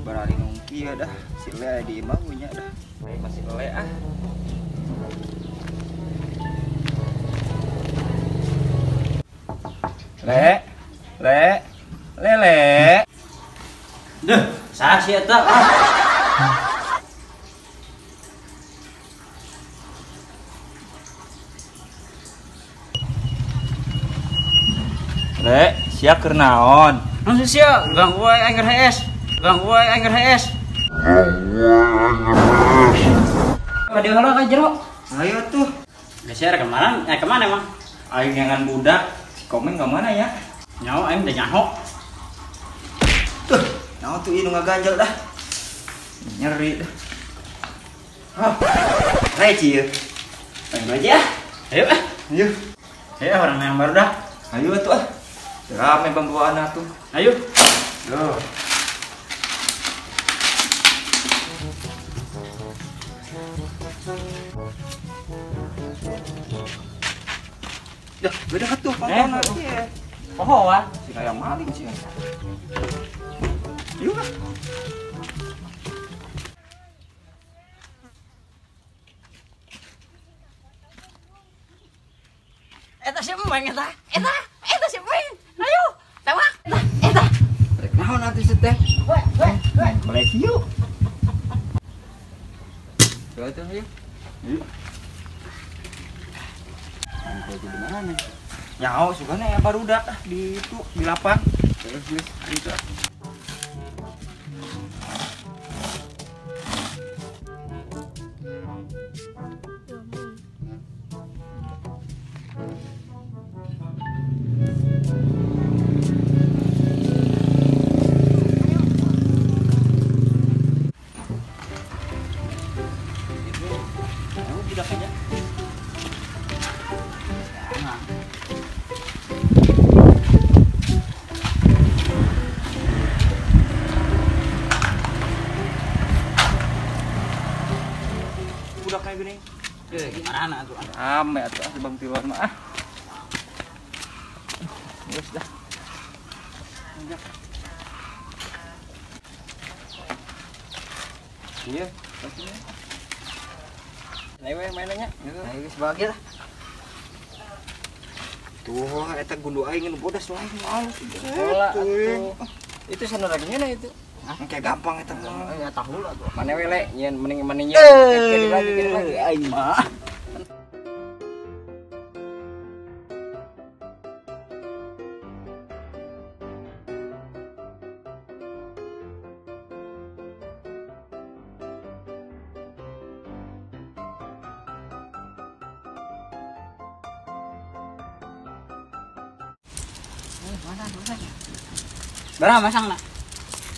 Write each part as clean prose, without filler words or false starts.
Barari nungki ya dah, sile di imah punya dah. Baik masih lele ah. Lele. Duh, saha sih eta? Le, siap keur naon? Naon sih sia? Ganggu wae aing geus hees. Pada heula ka jero. Ayo tuh. Geus sia kemana? Kemana emang? Aing ngangan budak. Si Komen ke mana ya? Nyaho aing udah nyaho. Tuh, naon tuh ieu ngaganjel dah. Nyeri dah. Hah. Reci ya. Pengen aja. Ayo ah. Ayo. Ayo orang yang baru dah. Ayo tuh ah. Rame bangkuan tuh. Ayo. Yo. Dah, beda tuh pangkona ya. Poho ah. Si kayak maling sih. Yuk. Eta si Emeng eta si Emeng. Ayo, tewak. Eta. Rek naon atuh teh? Main koleksi yuk. Coba tuh yuk. Yuk. Main koleksi di mana nih? Nyaho sugana ya barudak di itu di lapang. Terus itu. Budak aja. Budak kayak gini. Gimana tuh? Ame atuh Bang Tilon mah. Wes dah. Iya, pastinya. Lewe mainannya. Ayo sebagai lah. Tuh, eta gundu aing nu bodas wae males. Bola atuh. Itu sanuragnya na itu. Kayak gampang eta mah. Ya tahu lah tuh. Mana we le, nyen mending manehnya. Lagi. Aing mah. Mana? Berapa masang nak?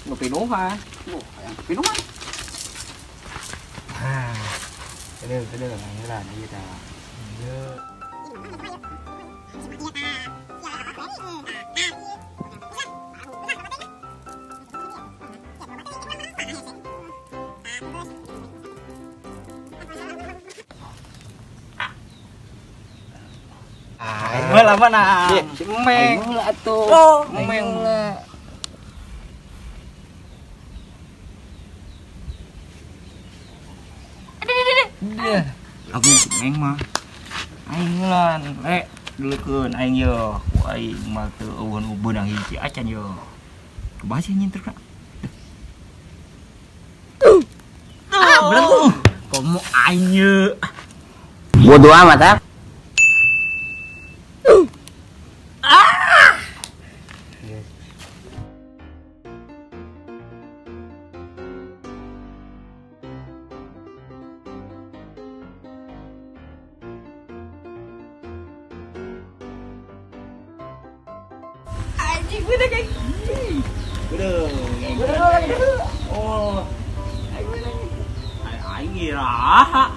Nu pinuhan. Yang pinuhan. Cái đây là ngày là như thế nào? Mưa là mana? Meng lah tuh. Oh, meng lah. Iya. Aku meng mah. Aing lan, dulukeun aing yo. Ku aing mah teu eueun-eueun ang hiji acan yo. Kebaca nyinter kak. Belum. Kamu aing. Bodoh amat ah. Anjing udah kayak gini. Udah. Oh. Aing iraha.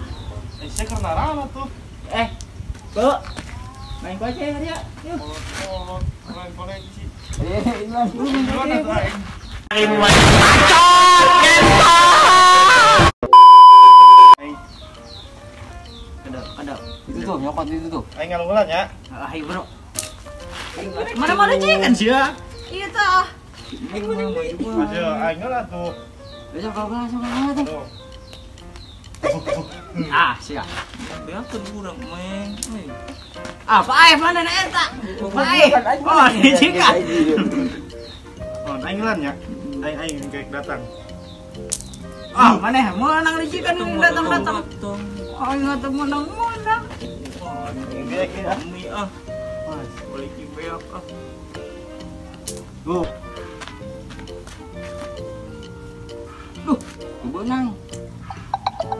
Saya karena rama tuh. Tuh. Main koce dia. Yuk. Koleksi. Iman dulu main Gimana tuh koce. aing? Ada. Itu tuh nyokot itu tuh. Aing ngalunggulan ya. Ayo bro. Mana-mana kan sih ya? Iya tah. Aja aing lah tuh. Besok kalau langsung tuh. Tuh. Ah, siap. Biasa kurang main. Apa ai mana na eta? Ai. Oh, dijikan. Oh, aing lan ya. Aing kayak datang. Ah, mana menang dijikan datang-datang. Oh, enggak tuh menang. Dia kira. Kami ah. Mas, boleh kibeak ah. Tuh. Duh, benang.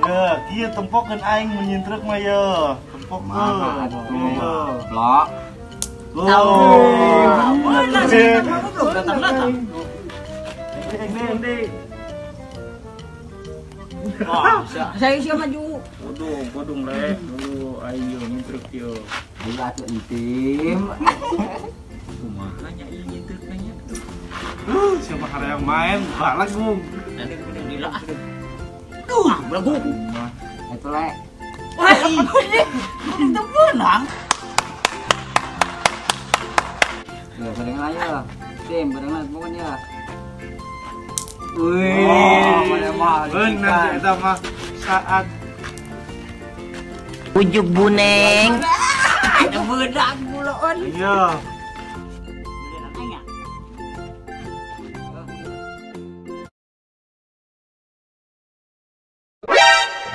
Ya, kieu tempokeun aing menyintrek mah ya. Tempokeun. Blok. Menang sih belum datang-datang. Deng. Oh, saya maju. Bodong le. Dulu ayo nyetrek yo. Gila tuh intim. Kumaha nya ieu nyetrek nya. Siapa hari yang main? Balak gum. Nanti udah gila. Duh, belagu. Itu le. Wah, ini itu menang. Tuh, barengan aja. Tim, barengan pokoknya. Oh, mana mah. benar kita mah saat Ujuk buneng. Ada bedak buloon. iya.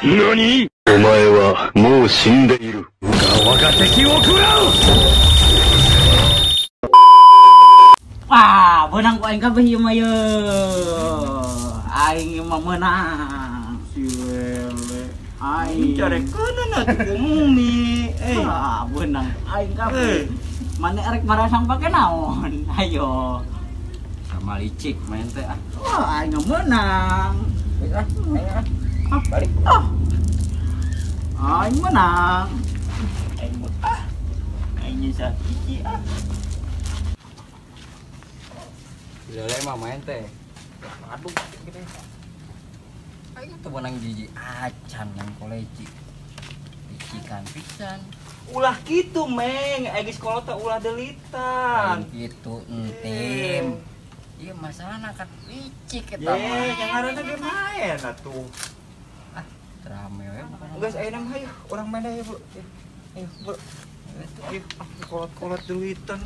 NANI?お前はもう死んでいる。我が敵を食らう Wah, benang ku aing kabeh ieu mah ye. Aing mah menang. Siwele. Aing Carekeun atuh umumi. Ah, benang aing kabeh. Mana erek marasang pake naon? Ayo. Sama licik main teh ah. Wah, aing mah menang. Balik. Aing menang. Aing mah aing nyisa iki ah. Lele mah main teh. Aduh, gitu. Ayo tuh benang jiji acan yang koleksi. Licikan pisan. Ulah kitu meng, aing sekolah teh ulah delitan. Gitu entim. Iya masalah nakat licik eta Ye, mah. yang ngaranna ge main atuh. Rame we bukan. Geus aya nama hayu, urang main ayo, Bro. Ayo, Bro. Ayo, kolot-kolot delitan.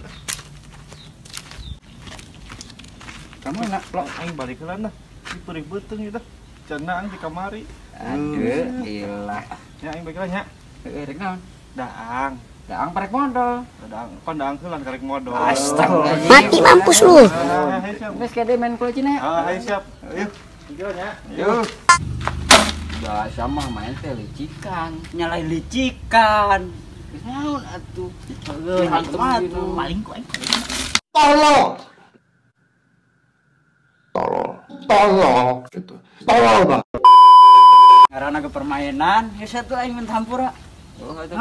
Kamu enak plok aing balik heula dah. Dipeureuk beuteung ieu teh. Cenah aing di kamari. Aduh, iyalah. Ya aing balik heula nya. Heeh, rek naon? Daang. Daang parek modal. Daang heulan karek modal. Astagfirullah. Mati mampus lu. Ayo siap. Wes kade main koleksi na. Ayo siap. Ayo. Gila nya. Yuk. Ya sama main teh licikan. Nyalai licikan. Naon atuh? Heuh, hantu mah tuh maling ku aing. Tolong gitu. Tolong, Bang. Karena ke permainan, ya satu aing main hampura. Oh, itu